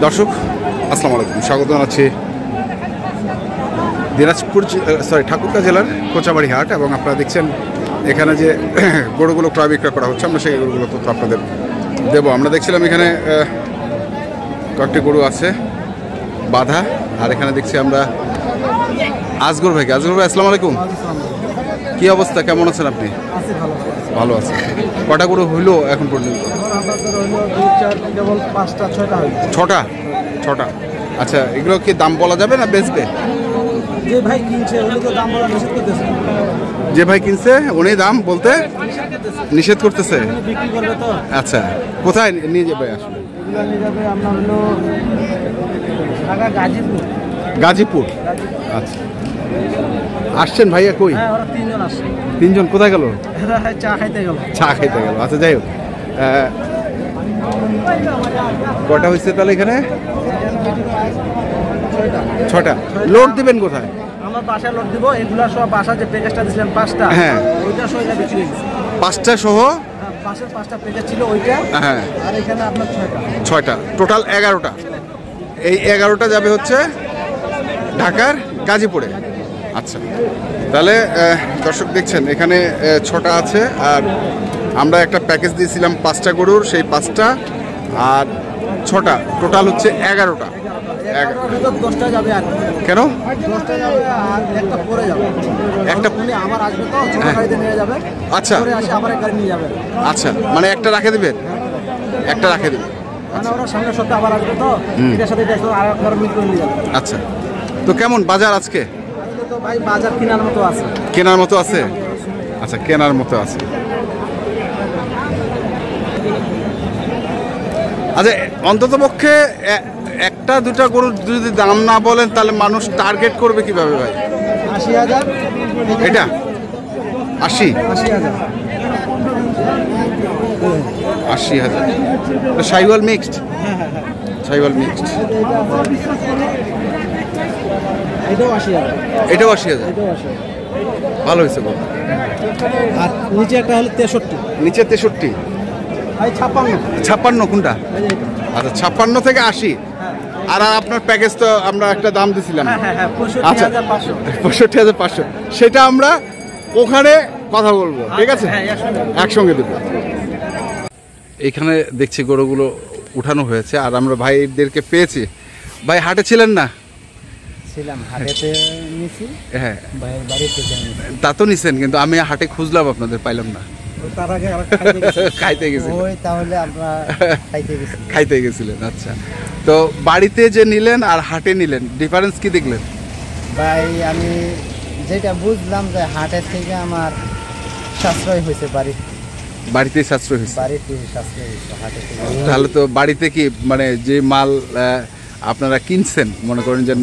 দর্শক আসসালামু আলাইকুম, স্বাগত জানাচ্ছি দিনাজপুর ঠাকুরগাঁ জেলার কোচাবাড়ি হাট। এবং আপনারা দেখছেন এখানে যে গরুগুলো ক্রয় বিক্রয় করা হচ্ছে, আমরা সেই গরুগুলো তথ্য আপনাদের দেবো। আমরা দেখছিলাম এখানে কয়েকটি গরু আছে বাধা, আর এখানে দেখছি আমরা আজগর ভাইকে। আজগর ভাই আসসালামু আলাইকুম, কি অবস্থা, কেমন আছেন আপনি? ভালো আছে। কটা গরু হইলো এখন পর্যন্ত? ছটা। আচ্ছা, এগুলো কি দাম বলা যাবে না বেচবে? যে ভাই কিনছে উনি দাম বলতে নিষেধ করতেছে। আচ্ছা, কোথায় নিয়ে যাবে আসলে? গাজীপুর। আচ্ছা, আসছেন ভাইয়া? কই? তিনজন কোথায় গেল? চা খাইতে গেল। আচ্ছা, যাই হোক, কটা হয়েছে তাহলে এখানে? 6টা। লোড দিবেন কোথায়? আমার বাসায় লোড দিব। এগুলা সব বাসা যে প্যাকেজটা দিছিলেন 5টা, হ্যাঁ ওইটা সহ এটা বিক্রি হয়ে গেছে। 5টা সহ পাশের 5টা প্যাকেজ ছিল ওইটা, হ্যাঁ। আর এখানে আপনার 6টা, টোটাল 11টা। এই 11টা যাবে হচ্ছে ঢাকার গাজীপুরে। আচ্ছা, তাহলে দর্শক দেখছেন এখানে 6টা আছে, আর আমরা একটা প্যাকেজ দিয়েছিলাম 5টা গরুর, সেই 5টা আর 6টা টোটাল হচ্ছে 11টা। 10টা যাবে। আর কেন? 10টা যাবে আর একটা পরে যাবে। একটা আমার আসবে তো ছোট গাড়িতে নিয়ে যাবে। আচ্ছা, পরে আসে আবার এক গাড়ি নিয়ে যাবে। আচ্ছা, মানে একটা রাখে দিবেন? একটা রাখে দিবেন। মানে ওরা সামনের সপ্তাহে আবার আসবে তো, এটার সাথে আর একবার মিল করে নিয়ে যাবে। আচ্ছা, তো কেমন বাজার আজকে? তো ভাই বাজার কেনার মতো আছে। কেনার মতো আছে? আচ্ছা, কেনার মতো আছে। আচ্ছা, অন্তত পক্ষে একটা দুটা গরুর যদি দাম না বলেন তাহলে মানুষ টার্গেট করবে কিভাবে ভাই? 80,000। এটা 80,000। 80,000। শাইওয়াল মিক্সড? শাইওয়াল মিক্সড। এটাও 80,000। এটাও 80,000। ভালো হয়েছে গো। আর নিচে একটা হলো 63। নিচে 63। ভাই 56। 56 কোনটা? আচ্ছা, 56 থেকে 80। আর আপনার প্যাকেজ তো আমরা একটা দাম দিছিলাম। আচ্ছা, 65,500। সেটা আমরা ওখানে কথা বলবো, ঠিক আছে? একসঙ্গে দেবো। এইখানে দেখছি গরুগুলো উঠানো হয়েছে, আর আমরা ভাইদেরকে পেয়েছি। ভাই হাটে ছিলেন না? ছিলাম, হাটেতে নিছি। হ্যাঁ, ভাইয়ের বাড়িতে যাইনি। তা তো নিছেন, কিন্তু আমি হাটে খুঁজলাম আপনাদের, পাইলাম না। তার আগে খাইতে গেছি। ওই তাহলে আমরা খাইতে গেছিলেন। আচ্ছা, তো বাড়িতে যে নিলেন আর হাটে নিলেন, ডিফারেন্স কি দেখলেন? ভাই আমি যেটা বুঝলাম যে হাটের থেকে আমার সাশ্রয় হয়েছে, বাড়িতেই সাশ্রয় হয়েছে। হাটের থেকে। তাহলে তো বাড়িতে কি মানে যে মাল আপনারা কিনছেন, মনে করেন যে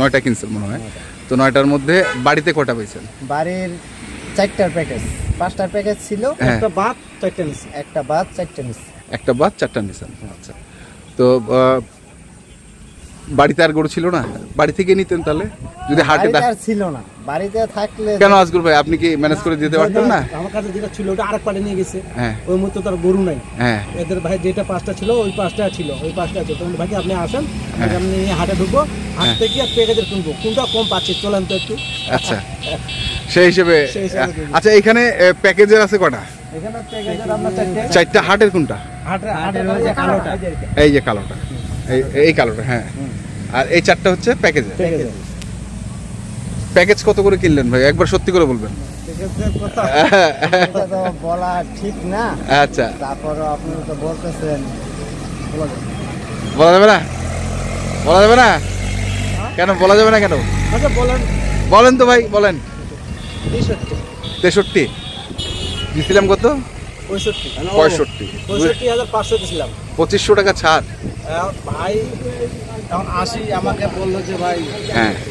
9টা কিনছেন মনে হয়, তো 9টার মধ্যে বাড়িতে কটা পেয়েছেন? বাড়ির 4টার প্যাকেজ, 5টার প্যাকেজ ছিল, একটা বাদ 4টা নিছি। একটা বাদ 4টা নিছেন। আচ্ছা, তো বাড়িতে আর গরু ছিল না? বাড়ি থেকে নিতেন তাহলে যদি হাটে ছিল না? বাড়িতে থাকলে কেন আজগুর ভাই, আপনি কি ম্যানেজ করে দিতে পারতেন না? আমার কাছে যেটা ছিল ওটা আরেক পাটে নিয়ে গেছে। ওই মতো তার গরু নাই। এদের ভাই যেটা 5টা ছিল ওই 5টা ছিল, তখন ভাই আপনি আসেন, আপনি হাটে ঢুকবো, হাট থেকে আর প্যাকেজের কিনবো, কোনটা কম পাচ্ছি চলেন তো একটু। আচ্ছা, সেই হিসেবে। আচ্ছা, এখানে প্যাকেজের আছে কটা? এখানে প্যাকেজের আপনার 4টা। হাটের কোনটা? হাটের কালোটা। এই যে কালোটা, এই কালোটা। হ্যাঁ, আর এই 4টা হচ্ছে প্যাকেজে। প্যাকেজ কত করে কিনলেন ভাই, একবার সত্যি করে বলবেন? বলা ঠিক না। আচ্ছা, তারপরে আপনি তো বলতেছেন, বলা যাবে না? কেন বলা যাবে না কেন? আচ্ছা বলেন তো ভাই, বলেন। 63 দিছিলাম। কত? 65,500 দিছিলাম। 2500 টাকা ছাড়। ভাই তখন আসি, আমাকে বললো যে ভাই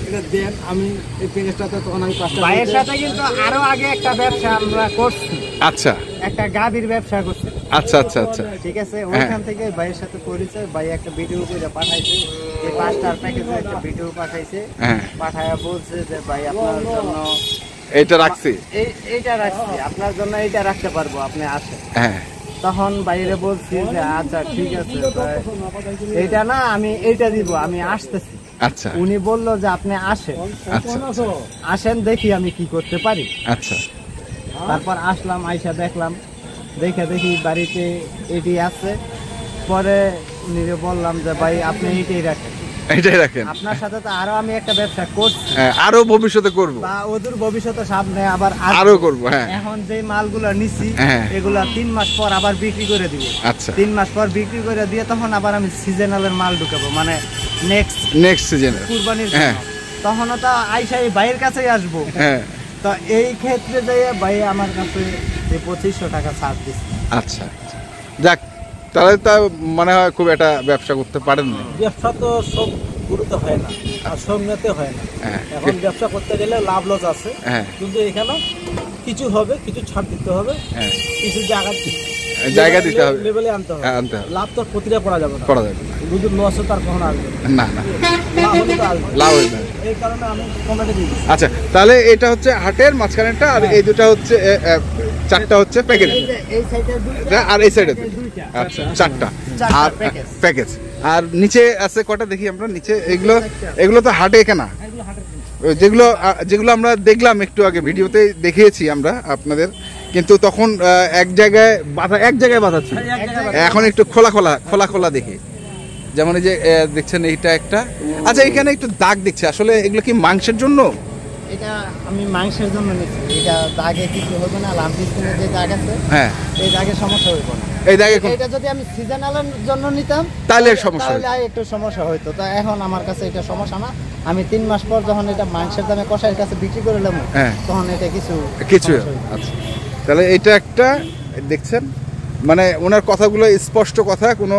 এটা দেন, আমি এই প্যাকেজটাতে তখন আমি 5টা। ভাইয়ের সাথে কিন্তু আরো আগে একটা ব্যবসা আমরা করছি। আচ্ছা, একটা গাভীর ব্যবসা করছি। আচ্ছা আচ্ছা আচ্ছা, ঠিক আছে। ওইখান থেকে ভাইয়ের সাথে পরিচয়, ভাই একটা ভিডিও করে পাঠাইছে, এই 5টার প্যাকেজে একটা ভিডিও পাঠাইছে। পাঠায়া বলছে যে ভাই আপনার জন্য এইটা রাখছি, এইটা রাখছি, আপনার জন্য এইটা রাখতে পারবো, আপনি আসেন। তখন বাইরে বলছি যে আচ্ছা ঠিক আছে, এইটা না আমি এইটা দিব, আমি আসতেছি। আচ্ছা, উনি বললো যে আপনি আসেন, আসেন দেখি আমি কি করতে পারি। আচ্ছা, তারপর আসলাম, আইসা দেখলাম, দেখি বাড়িতে এটি আছে। পরে উনিকে বললাম যে ভাই আপনি এইটাই রাখেন, এটাই রাখেন। আপনার সাথে তো আরো আমি একটা ব্যবসা করছি, আরো ভবিষ্যতে করব, বা ওদের ভবিষ্যতে সামনে আবার আরো করব। হ্যাঁ, এখন যে মালগুলো নিছি হ্যাঁ, এগুলা 3 মাস পর আবার বিক্রি করে দিব। আচ্ছা, 3 মাস পর বিক্রি করে দিয়ে তখন আবার আমি সিজনালের মাল ঢুকাবো, মানে নেক্সট সিজনে কুরবানির হ্যাঁ। জন্য। তখন তো আইসা এই ভাইয়ের কাছেই আসবো। হ্যাঁ, তো এই ক্ষেত্রে যে ভাই আমার কাছে 2500 টাকা ছাড় দিচ্ছে। আচ্ছা, যাক, তাহলে তা মনে হয় খুব একটা ব্যবসা করতে পারেন না। ব্যবসা তো সব গুরুত্ব হয় না আর সব নিতে হয় না। হ্যাঁ, এখন ব্যবসা করতে গেলে লাভ লস আছে, হ্যাঁ, কিন্তু এখানে কিছু হবে, কিছু ছাড় দিতে হবে, হ্যাঁ, কিছু জায়গা দিতে হবে, লেভেলে আনতে হবে। আনতে হবে, লাভ তো প্রতিটা করা যাবে না, করা যাবে না। যদি লস তার কখনো আসবে না, না, লাভ হলে তো আসবে, লাভ হয় না। এই কারণে আমি কমেন্টে দিই। আচ্ছা, তাহলে এটা হচ্ছে হাটের মাঝখানেটা, আর এই দুটো হচ্ছে চারটা হচ্ছে প্যাকেজ, এই সাইডে দুইটা আর এই সাইডে দুইটা। আচ্ছা, চারটা আর প্যাকেজ। প্যাকেজ। আর নিচে আছে কটা দেখি আমরা নিচে, এগুলো তো হাটে কেনা, এগুলো হাটের জিনিস। যেগুলো আমরা দেখলাম একটু আগে ভিডিওতে দেখিয়েছি আমরা আপনাদের, কিন্তু তখন এক জায়গায় বাঁধা ছিল, এখন একটু খোলা দেখি। যেমন এই যে দেখছেন এইটা একটা, আচ্ছা এখানে একটু দাগ দেখছে, আসলে এগুলো কি মাংসের জন্য? এটা আমি মাংসের জন্য নিচ্ছি, এটা দাগে কিছু হবে না, লাম্পি স্কিনের যে দাগ আছে হ্যাঁ, এই দাগে সমস্যা হইব না। এই দাগে এটা যদি আমি সিজনালের জন্য নিতাম তাহলে সমস্যা তাহলে একটু সমস্যা হইতো। তা এখন আমার কাছে এটা সমস্যা না, আমি 3 মাস পর যখন এটা মাংসের দামে কষাইয়ের কাছে বিক্রি করে নেব, হ্যাঁ, তখন এটা কিছু সমস্যা হইবে। আচ্ছা, তাহলে এটা একটা দেখছেন, মানে ওনার কথাগুলো স্পষ্ট কথা, কোনো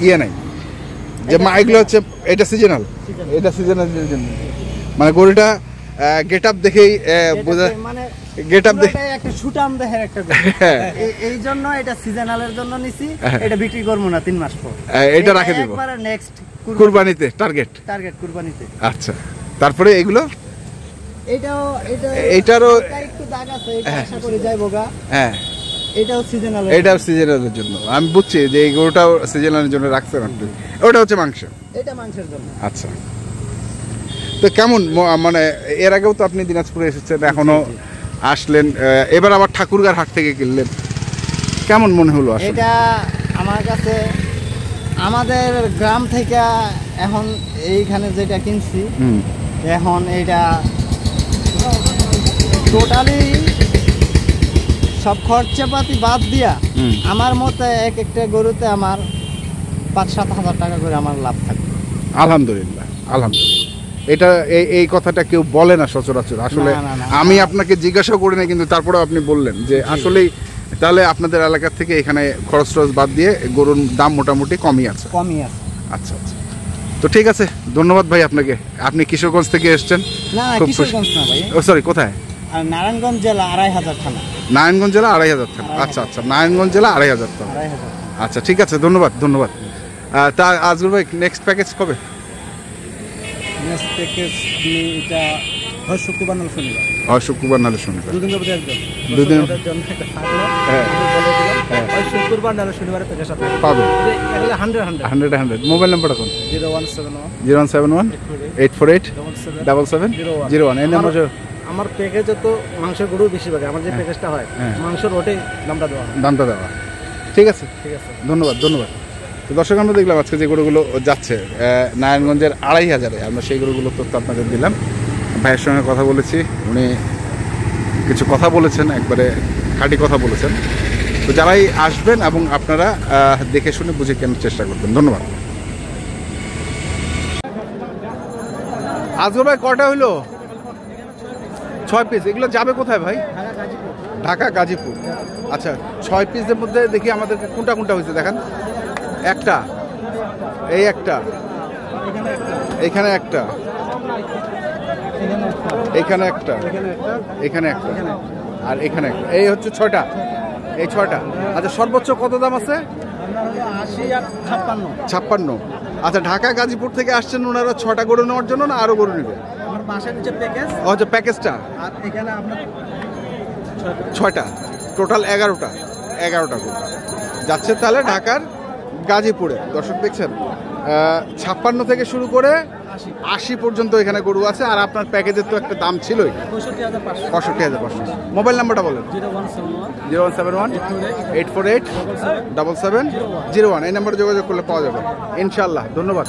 ইয়ে নাই যে এগুলো হচ্ছে এটা সিজনাল, এটা সিজনালের জন্য, মানে গরুটা গেট আপ দেখেই বোঝা, মানে গেট আপ দেখে একটা সুটাম দেহের একটা গরু। এই জন্য এটা সিজনালের জন্য নিছি, এটা বিক্রি করব না 3 মাস পর, এটা রেখে দিব একবারে নেক্সট কুরবানিতে, টার্গেট কুরবানিতে। আচ্ছা, তারপরে এগুলো এইটারও একটু দাগ আছে, এটা আশা করি যাইবো গা। হ্যাঁ, এটাও সিজনালের জন্য, আমি বুঝছি যে এই গরুটাও সিজনালের জন্য রাখছেন আপনি। ওটা হচ্ছে মাংস, এটা মাংসের জন্য। আচ্ছা, তো কেমন মানে এর আগেও তো আপনি দিনাজপুরে এসেছেন, এখনো আসলেন, এবার আবার ঠাকুরগাঁর হাট থেকে কিনলেন, কেমন মনে হলো? এটা আমার কাছে আমাদের গ্রাম থেকে এখন এইখানে যেটা কিনছি, এখন এইটা টোটালি সব খরচাপাতি বাদ দিয়া আমার মতে এক একটা গরুতে আমার 5-7 হাজার টাকা করে আমার লাভ থাকবে। আলহামদুলিল্লাহ, এটা এই কথাটা কেউ বলে না সচরাচর। আসলে আমি আপনাকে জিজ্ঞাসা করি না, কিন্তু তারপরেও আপনি বললেন যে আসলেই তাহলে আপনাদের এলাকা থেকে এখানে খরচ বাদ দিয়ে গরুর দাম মোটামুটি কমই আছে। আচ্ছা, তো ঠিক আছে, ধন্যবাদ ভাই আপনাকে। আপনি কিশোরগঞ্জ থেকে এসেছেন? না, কিশোরগঞ্জ না ভাই, ও সরি, কোথায়? নারায়ণগঞ্জ জেলা 2500 থানা। নারায়ণগঞ্জ জেলা 2500 থানা। আচ্ছা, নারায়ণগঞ্জ জেলা 2500 থানা। আচ্ছা, ঠিক আছে, ধন্যবাদ। তা আজগুল ভাই, নেক্সট প্যাকেজ কবে? নেক্সট প্যাকেজ এটা হয় শুক্রবার নাহলে শনিবার। শুক্রবার নাহলে শনিবার, দুদিন যাবে একদম। দুদিন জন্য একটা থাকলো, আমি বলে দিলাম হয় শুক্রবার নাহলে শনিবারে প্যাকেজটা পাবে। এগুলো 100 মোবাইল নাম্বারটা কোন? 0171 848 7701। এই নাম্বার। আমার প্যাকেজে তো মাংসের গরু বেশিরভাগ, আমার যে প্যাকেজটা হয় মাংসের ওটাই দামটা দেওয়া। ঠিক আছে, ধন্যবাদ। তো দর্শক, আমরা দেখলাম আজকে যে গরুগুলো যাচ্ছে নারায়ণগঞ্জের 2500-এ, আমরা সেই গরুগুলো তথ্য আপনাদের দিলাম। ভাইয়ের সঙ্গে কথা বলেছি, উনি কিছু কথা বলেছেন, একবারে খাঁটি কথা বলেছেন। তো যারাই আসবেন এবং আপনারা দেখে শুনে বুঝে কেনার চেষ্টা করবেন। ধন্যবাদ। আজগর ভাই, কটা হইলো? 6 পিস। এগুলো যাবে কোথায় ভাই? ঢাকা, গাজীপুর। আচ্ছা, 6 পিসের মধ্যে দেখি আমাদেরকে কোনটা হয়েছে দেখান। একটা, এই একটা, এখানে একটা, এখানে একটা, এখানে একটা, আর এখানে একটা, এই হচ্ছে 6টা। এই 6টা। আচ্ছা, সর্বোচ্চ কত দাম আছে? 80 আর 56। আচ্ছা, ঢাকা গাজীপুর থেকে আসছেন ওনারা 6টা গরু নেওয়ার জন্য, না আরো গরু নেবে? আমার পাশের নিচে প্যাকেজ, আচ্ছা, প্যাকেজটা, আর এখানে আপনার 6টা, টোটাল 11টা। 11টা গরু যাচ্ছে তাহলে ঢাকার গাজীপুরে। দর্শক দেখছেন 56 থেকে শুরু করে 80 পর্যন্ত এখানে গরু আছে। আর আপনার প্যাকেজের তো একটা দাম ছিলই 65,500। মোবাইল নাম্বারটা বলেন। 0171 848 7701। এই নাম্বারে যোগাযোগ করলে পাওয়া যাবে ইনশাল্লাহ। ধন্যবাদ।